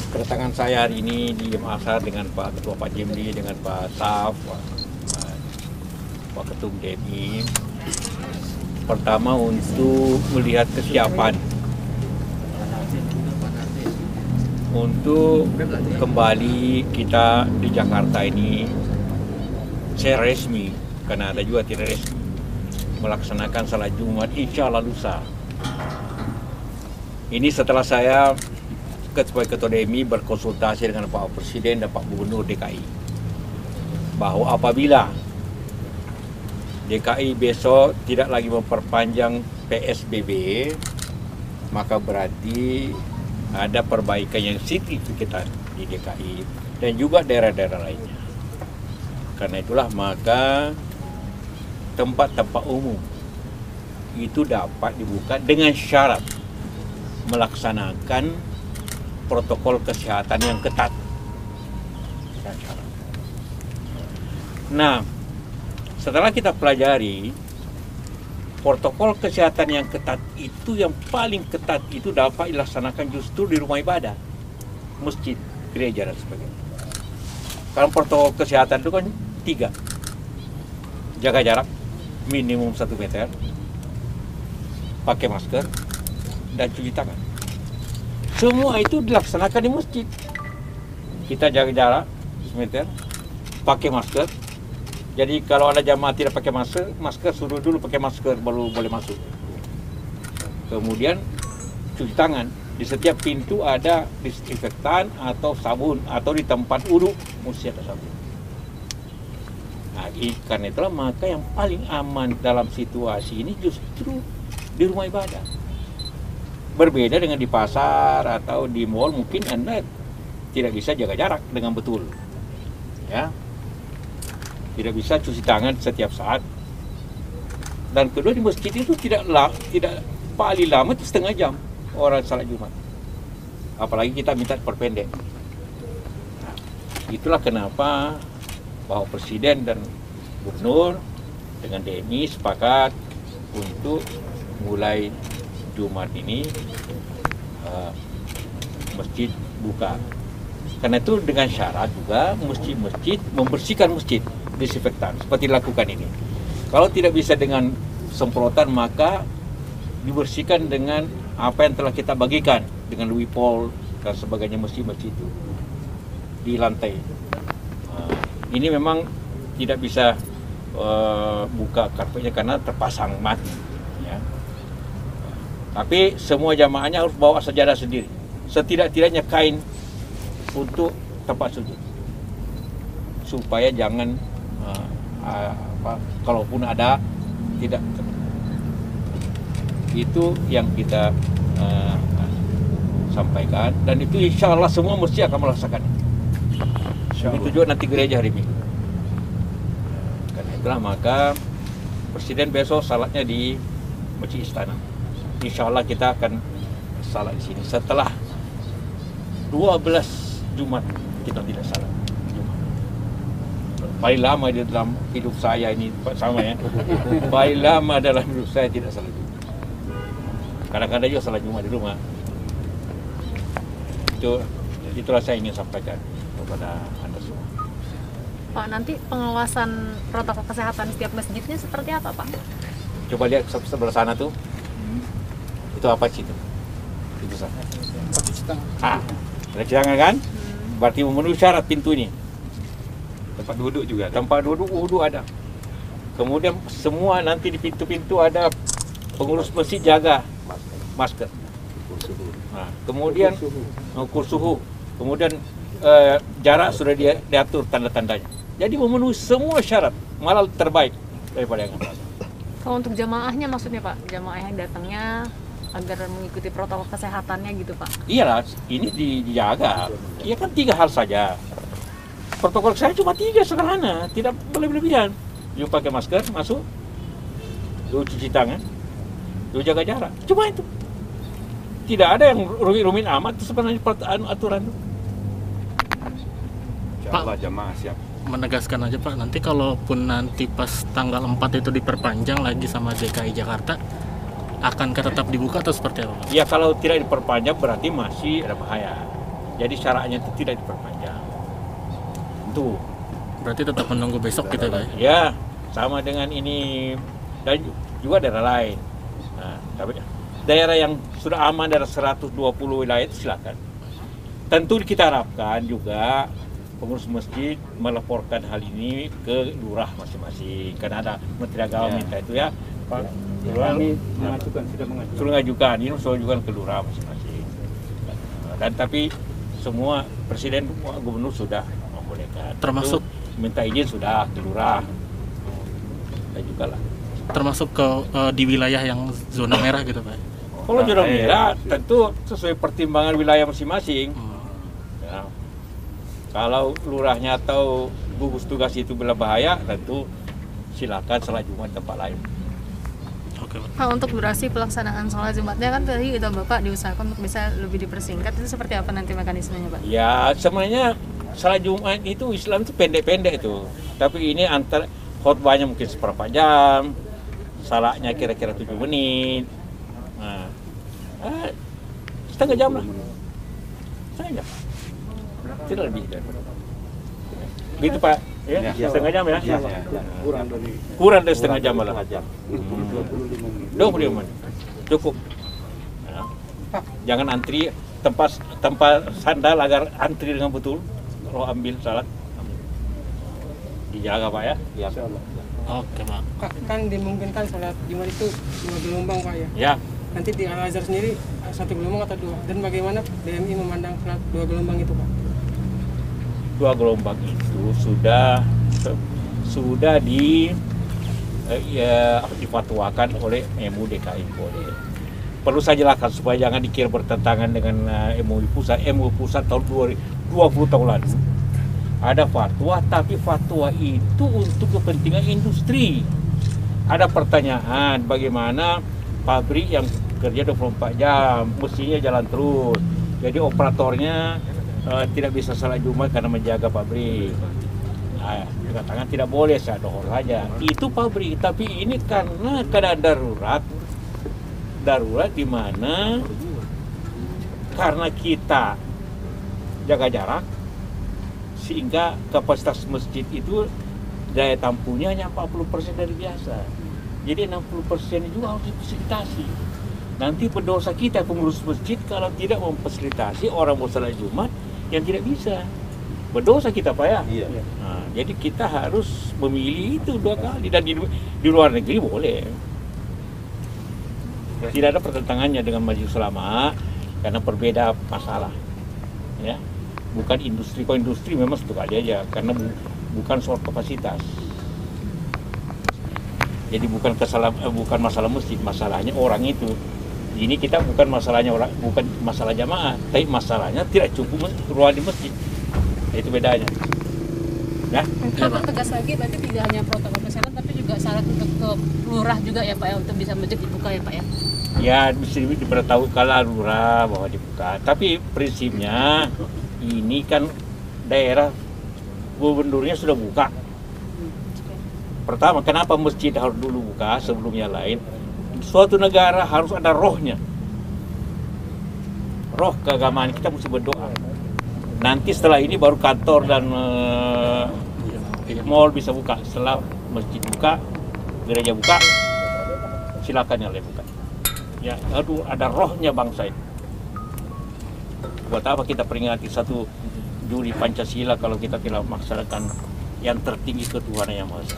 Kedatangan saya hari ini di Makassar dengan Pak Ketua Pak Jimli, dengan Pak Saf, Pak Ketum DMI. Pertama untuk melihat kesiapan untuk kembali kita di Jakarta ini secara resmi, karena ada juga tidak resmi, melaksanakan salat Jumat insya Allah lusa. Ini setelah saya sebagai Ketua DMI berkonsultasi dengan Pak Presiden dan Pak Gubernur DKI bahwa apabila DKI besok tidak lagi memperpanjang PSBB, maka berarti ada perbaikan yang signifikan di DKI dan juga daerah-daerah lainnya. Karena itulah maka tempat-tempat umum itu dapat dibuka dengan syarat melaksanakan protokol kesehatan yang ketat. Nah, setelah kita pelajari protokol kesehatan yang ketat itu, yang paling ketat itu dapat dilaksanakan justru di rumah ibadah, masjid, gereja dan sebagainya. Karena protokol kesehatan itu kan 3: jaga jarak minimum 1 meter, pakai masker, dan cuci tangan. Semua itu dilaksanakan di masjid. Kita jaga jarak 1 meter, pakai masker. Jadi kalau ada jamaah tidak pakai masker suruh dulu pakai masker baru boleh masuk. Kemudian cuci tangan. Di setiap pintu ada disinfektan atau sabun, atau di tempat wudhu mesti ada sabun. Nah, karena itulah maka yang paling aman dalam situasi ini justru di rumah ibadah. Berbeda dengan di pasar atau di mall, mungkin Anda tidak bisa jaga jarak dengan betul, ya, tidak bisa cuci tangan setiap saat. Dan kedua, di masjid itu tidak paling lama itu setengah jam orang salat Jumat, apalagi kita minta perpendek. Nah, itulah kenapa bahwa Presiden dan Gubernur dengan DMI sepakat untuk mulai Jumat ini masjid buka. Karena itu dengan syarat juga masjid membersihkan masjid, disinfektan seperti dilakukan ini. Kalau tidak bisa dengan semprotan, maka dibersihkan dengan apa yang telah kita bagikan dengan Wipol dan sebagainya, masjid-masjid itu di lantai. Ini memang tidak bisa buka karpetnya karena terpasang mati. Tapi semua jamaahnya harus bawa sajadah sendiri, setidak-tidaknya kain untuk tempat sujud, supaya jangan kalaupun ada tidak. Itu yang kita sampaikan, dan itu insya Allah semua mesti akan melaksanakan. Begitu juga nanti gereja hari Minggu. Karena itulah maka Presiden besok salatnya di Masjid Istana. Insya Allah kita akan salat di sini. Setelah 12 Jumat kita tidak salat Jumat. Paling lama di dalam hidup saya ini, sama ya. Paling lama dalam hidup saya tidak salat Jumat. Kadang-kadang juga salat Jumat di rumah. Itulah saya ingin sampaikan kepada Anda semua. Pak, nanti pengawasan protokol kesehatan setiap masjidnya seperti apa, Pak? Coba lihat sebelah sana tuh. Itu apa sih itu? Itu sana. Ada cuci tangan kan? Berarti memenuhi syarat pintu ini. Tempat duduk juga. Tempat duduk wudhu ada. Kemudian semua nanti di pintu-pintu ada pengurus masjid jaga masker. Nah, kemudian ukur suhu. Kemudian jarak sudah diatur tanda-tandanya. Jadi memenuhi semua syarat, malah terbaik daripada yang ada. Kalau untuk jamaahnya maksudnya, Pak, jamaah yang datangnya agar mengikuti protokol kesehatannya gitu, Pak? Iyalah, ini dijaga. Iya kan 3 hal saja. Protokol saya cuma 3 sederhana, tidak berlebihan. You pakai masker masuk, you cuci tangan, you jaga jarak. Cuma itu. Tidak ada yang rumit-rumit amat sebenarnya aturan itu. Insyaallah jamaah siap. Menegaskan aja Pak, nanti kalaupun nanti pas tanggal 4 itu diperpanjang lagi sama DKI Jakarta, akankah tetap dibuka atau seperti apa? Ya kalau tidak diperpanjang berarti masih ada bahaya. Jadi syaratnya itu tidak diperpanjang. Itu. Berarti tetap menunggu besok gitu Pak? Ya, sama dengan ini dan juga daerah lain. Nah, tapi daerah yang sudah aman dari 120 wilayah itu silakan. Tentu kita harapkan juga pengurus masjid melaporkan hal ini ke lurah masing-masing. Karena ada Menteri Agama minta itu ya, Pak. Kami mengajukan, sudah mengajukan. Sudah mengajukan, ini sudah mengajukan ke lurah masing-masing. Dan tapi semua presiden gubernur sudah membolehkan. Termasuk Itu minta izin sudah ke lurah. Dan juga lah. termasuk ke di wilayah yang zona merah gitu Pak? Kalau zona merah tentu sesuai pertimbangan wilayah masing-masing. Ya. Kalau lurahnya atau gugus tugas itu berbahaya, tentu silakan sholat Jumat tempat lain. Oke Pak. Pak, untuk durasi pelaksanaan sholat Jumatnya kan tadi udah Bapak diusahakan untuk bisa lebih dipersingkat, itu seperti apa nanti mekanismenya Pak? Ya sebenarnya sholat Jumat itu Islam itu pendek-pendek itu. Tapi ini antara khotbahnya mungkin seperempat jam, salatnya kira-kira 7 menit. Nah, setengah jam lah. Setengah jam. Tidak lebih dari gitu Pak. Ya, Ya. setengah jam ya. Kurang dari setengah jam malah. 25 menit. Cukup. Ya. Jangan antri tempat sandal agar antri dengan betul. Kalau ambil salat. Dijaga Pak ya. Oke Pak. Pak, kan dimungkinkan sholat Jumat itu 2 gelombang Pak ya. Ya. Nanti di Al-Azhar sendiri 1 gelombang atau 2? Dan bagaimana DMI memandang sholat 2 gelombang itu Pak? 2 gelombang itu sudah difatwakan oleh MUI DKI Polri. Perlu saya jelaskan supaya jangan dikira bertentangan dengan MUI pusat. MUI pusat tahun 20 tahun lalu ada fatwa, tapi fatwa itu untuk kepentingan industri. Ada pertanyaan bagaimana pabrik yang kerja 24 jam mestinya jalan terus. Jadi operatornya tidak bisa salat Jumat karena menjaga pabrik. Nah, dikatakan tidak boleh saya dohor saja. Itu pabrik, tapi ini karena keadaan darurat di mana karena kita jaga jarak sehingga kapasitas masjid itu daya tampungnya hanya 40% dari biasa. Jadi 60% juga harus difasilitasi. Nanti berdosa kita pengurus masjid kalau tidak memfasilitasi orang mau salat Jumat yang tidak bisa. Berdosa kita Pak ya. Iya. Nah, jadi kita harus memilih itu 2 kali dan di luar negeri boleh. Tidak ada pertentangannya dengan Majelis Ulama karena berbeda masalah. Ya. Bukan industri, kalau industri memang satu kali aja karena bukan soal kapasitas. Jadi bukan masalah masjid, masalahnya orang itu. Ini kita bukan masalahnya orang, bukan masalah jamaah, tapi masalahnya tidak cukup ruang di masjid. Itu bedanya. Ya. Pak, tegas lagi berarti tidak hanya protokol kesehatan tapi juga syarat untuk ke lurah juga ya Pak ya, untuk bisa masjid dibuka ya Pak ya? Ya bisa diberitahu kalau lurah bahwa dibuka. Tapi prinsipnya ini kan daerah gubernurnya sudah buka. Pertama, kenapa masjid harus dulu buka sebelumnya lain? Suatu negara harus ada rohnya. Roh keagamaan kita mesti berdoa. Nanti setelah ini baru kantor dan mall bisa buka. Setelah masjid buka, gereja buka, silakan yang lain buka. Ya, aduh, ada rohnya bangsa ini. Buat apa kita peringati 1 Juli Pancasila kalau kita tidak melaksanakan yang tertinggi ketuhanan yang Maha Esa.